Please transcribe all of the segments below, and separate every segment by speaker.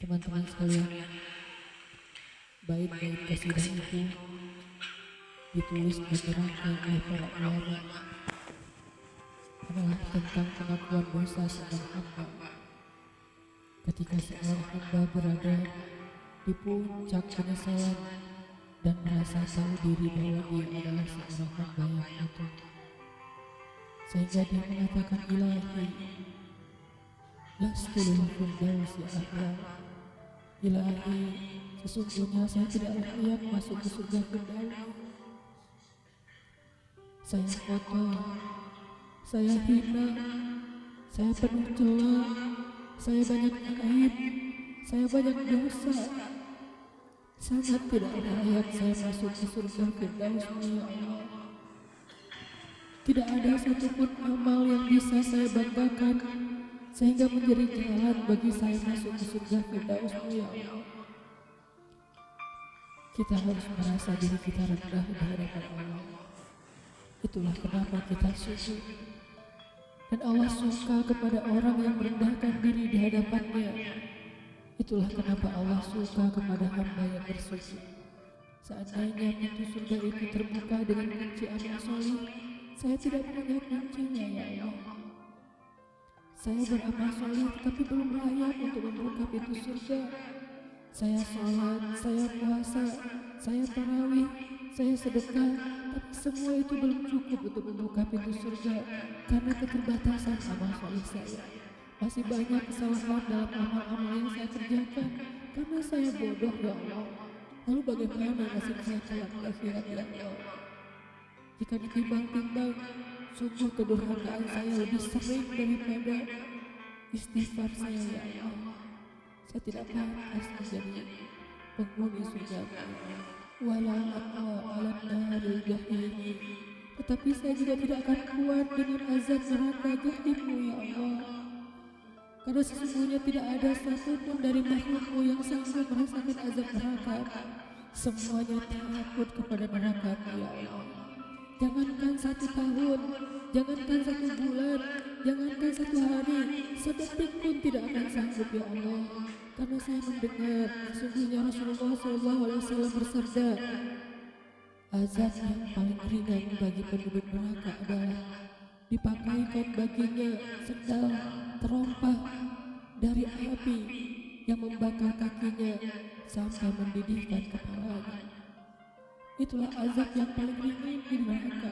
Speaker 1: Teman-teman sekalian, bait-bait kasidah itu ditulis dan dirangkai oleh para ulama adalah tentang pengakuan dosa seorang hamba. Ketika seorang hamba berada di puncak penyesalan dan merasa tahu diri bahwa dia adalah seorang hamba yang jatuh, sehingga dia mengatakan, Ilahi, lastu lil firdausi ahla. Ilahi, sesungguhnya saya tidak layak masuk ke surga Firdaus. Saya kotor, saya hina, saya penuh celah, saya banyak aib, saya banyak dosa. Sangat tidak layak saya masuk ke surga Firdaus-Mu ya Allah. Tidak ada satupun amal yang bisa saya banggakan sehingga menjadi jalan bagi saya masuk ke surga Firdaus-Mu ya Allah. Kita harus merasa diri kita rendah di hadapan Allah. Itulah kenapa kita sujud. Dan Allah suka kepada orang yang merendahkan diri di hadapannya. Itulah kenapa Allah suka kepada hamba yang bersujud. Seandainya pintu surga itu terbuka dengan kunci amal solih, saya tidak punya kuncinya ya Allah. Saya beramal soleh tetapi belum layak untuk membuka pintu surga. Saya sholat, saya puasa, saya tarawih, saya sedekah, tapi semua itu belum cukup untuk membuka pintu surga karena keterbatasan amal soleh saya. Masih banyak kesalahan dalam amal-amal yang saya kerjakan karena saya bodoh ya Allah. Lalu bagaimana nasib saya kelak di akhirat ya Allah? Jika ditimbang-timbang, sungguh kedurhakaan saya lebih sering daripada istighfar saya ya Allah. Saya tidak pantas menjadi penghuni surga. Wala aqwa 'alan naril jahim. Tetapi saya juga tidak akan kuat dengan azab neraka jahim-Mu ya Allah. Karena sesungguhnya tidak ada satupun dari makhluk-Mu yang sanggup merasakan azab neraka. Semuanya takut kepada neraka-Mu ya Allah. Jangankan 1 tahun, jangankan 1 bulan, jangankan 1 hari, sedetik pun tidak akan sanggup ya Allah. Karena saya mendengar sesungguhnya Rasulullah SAW bersabda, azab yang paling ringan bagi penduduk neraka adalah dipakaikan baginya sendal terompah dari api yang membakar kakinya sampai mendidihkan kepalanya. Itulah azab yang paling ringan di neraka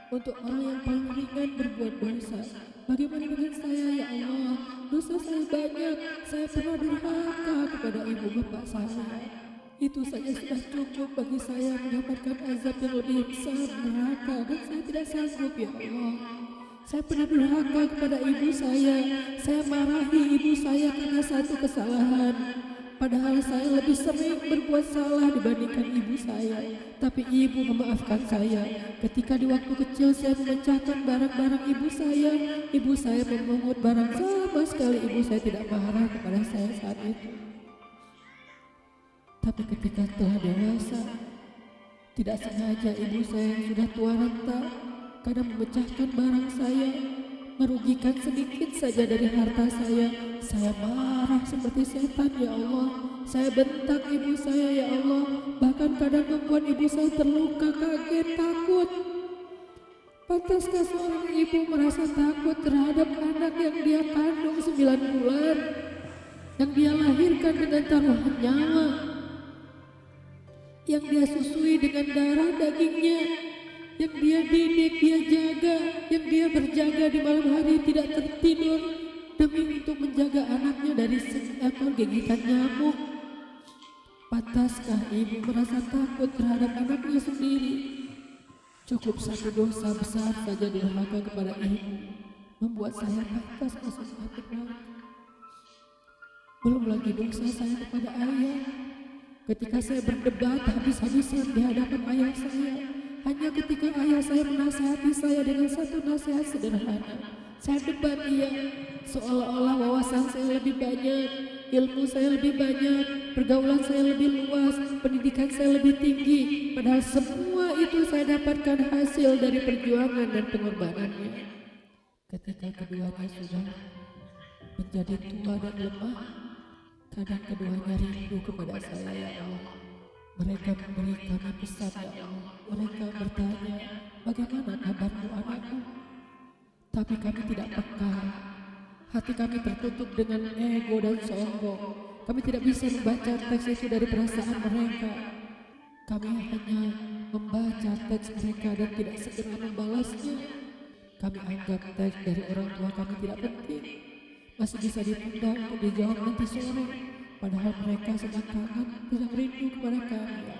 Speaker 1: untuk orang yang paling ringan berbuat dosa. Bagaimana dengan saya ya Allah? Dosa saya banyak, saya pernah durhaka kepada ibu bapak saya. Itu saja sudah cukup bagi saya mendapatkan azab yang lebih besar neraka, dan saya tidak sanggup ya Allah. Saya pernah durhaka kepada ibu saya marahi ibu saya karena satu kesalahan. Padahal saya lebih sering berbuat salah dibandingkan ibu saya. Tapi ibu memaafkan saya. Ketika di waktu kecil saya memecahkan barang-barang ibu saya memungut barang, sama sekali ibu saya tidak marah kepada saya saat itu. Tapi ketika telah dewasa, tidak sengaja ibu saya yang sudah tua renta kadang memecahkan barang saya, merugikan sedikit saja dari harta saya marah seperti setan ya Allah. Saya bentak ibu saya ya Allah, bahkan kadang membuat ibu saya terluka, kaget, takut. Pantaskah seorang ibu merasa takut terhadap anak yang dia kandung 9 bulan, yang dia lahirkan dengan taruhan nyawa, yang dia susui dengan darah dagingnya, yang dia didik, dia jaga, yang dia berjaga di malam hari tidak tertidur demi untuk menjaga anaknya dari seekor gigitan nyamuk. Pantaskah ibu merasa takut terhadap anaknya sendiri? Cukup satu dosa besar saja durhaka kepada ibu membuat saya pantas masuk api neraka. Belum lagi dosa saya kepada ayah. Ketika saya berdebat habis-habisan di hadapan ayah saya, hanya ketika ayah saya menasihati saya dengan satu nasihat sederhana, saya debat dia seolah-olah wawasan saya lebih banyak, ilmu saya lebih banyak, pergaulan saya lebih luas, pendidikan saya lebih tinggi. Padahal semua itu saya dapatkan hasil dari perjuangan dan pengorbanannya. Ketika keduanya sudah menjadi tua dan lemah, kadang keduanya rindu kepada saya, ya Allah. Mereka memberi kami pesan, ya Allah. Mereka bertanya, bagaimana kabarmu anakku? Tapi kami tidak peka. Hati kami tertutup dengan ego dan sombong. Kami tidak bisa membaca teks itu dari perasaan mereka. Kami hanya membaca teks mereka dan tidak segera membalasnya. Kami anggap teks dari orang tua kami tidak penting, masih bisa ditunda untuk dijawab nanti sore. Padahal mereka sedang kangen, sedang rindu kepada kami.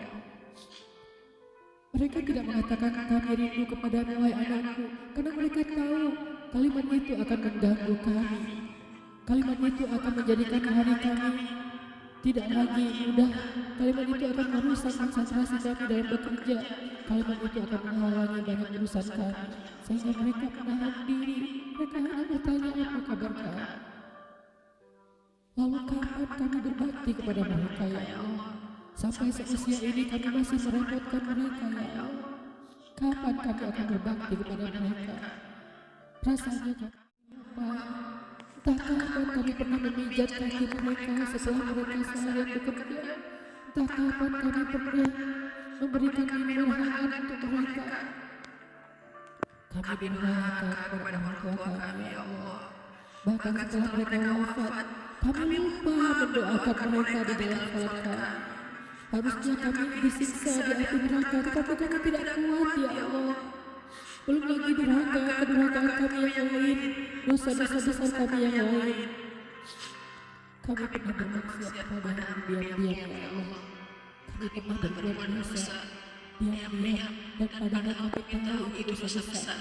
Speaker 1: Mereka tidak mengatakan kami rindu kepadamu wahai anakku, karena mereka tahu kalimat itu akan mengganggu kami. Kalimat itu akan menjadikan hari kami tidak lagi mudah. Kalimat itu akan merusak konsentrasi kami dalam bekerja. Kalimat itu akan menghalangi banyak urusan kami, sehingga mereka menahan diri. Mereka hanya bertanya apa kabar kami. Lalu kapan kami berbakti kepada mereka, ya Allah? Sampai seusia ini kami masih merepotkan mereka, ya Allah. Kapan kami akan berbakti kepada mereka? Rasanya kami lupa. Entah kapan kami pernah memijat kaki mereka setelah mereka seharian bekerja. Entah kapan kami pernah memberikan minuman hangat untuk mereka. Kami durhaka kepada orang tua kami, ya Allah. Bahkan setelah mereka wafat, kami lupa mendoakan mereka di dalam salat kami. Harusnya kami disiksa di api neraka, tetapi kami tidak kuat, ya Allah. Belum lagi durhaka, kedurhakaan kami yang lain, dosa-dosa besar kami yang lain. Kami pernah bermaksiat kepada-Mu diam-diam, ya Allah. Kami pernah berbuat dosa diam-diam, dan padahal kami tahu itu dosa besar.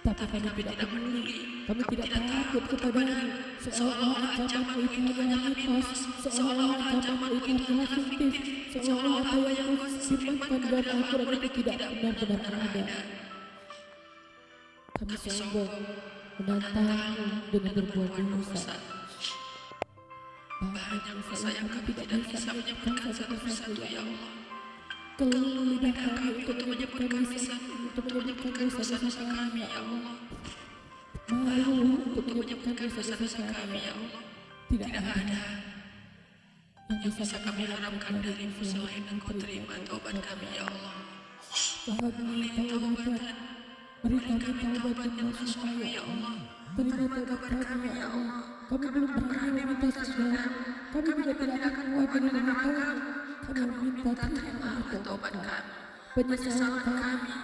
Speaker 1: Tapi kami tidak peduli, kami tidak takut kepada-Mu. Seolah-olah ancaman-Mu itu hanyalah mitos, seolah-olah ancaman-Mu itu hanyalah fiktif, seolah-olah apa yang Kau firmankan dalam Al-Quran itu tidak benar-benar ada. Kami sombong menantang-Mu dengan berbuat dosa. Banyak dosa yang kami tidak bisa menyebutkan satu persatu, ya Allah. Keluh lidah kami untuk menyebutkan dosa-dosa kami, ya Allah. Malu untuk menyebutkan dosa-dosa kami, ya Allah. Tidak ada yang bisa kami harapkan dari-Mu selain Engkau terima taubat kami, ya Allah. Fahabli taubatan, beri kami taubat dan nasuha, ya Allah. Terima taubat kami, ya Allah. Kami belum berani meminta surga. Kami juga tidak akan keluar dari neraka. Kami meminta terima taubat kami, penyesalan kami,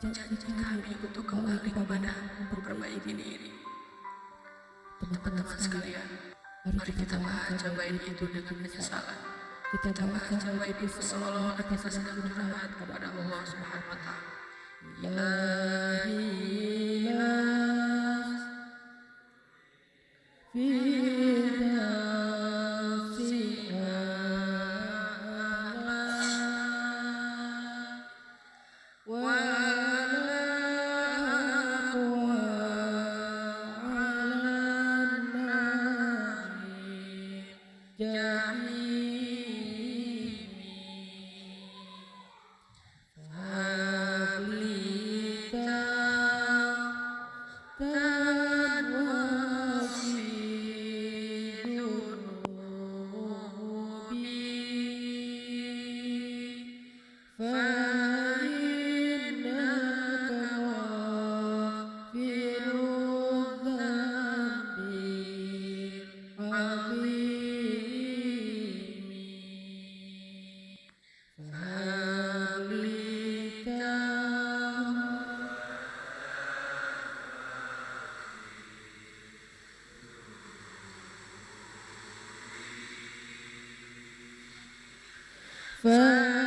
Speaker 1: janji kami untuk kembali kepada-Mu, memperbaiki diri. Teman-teman sekalian, mari kita baca bait itu dengan penyesalan. Kita baca bait itu seolah-olah kita sedang curhat kepada Allah Subhanahu wa Ta'ala. fa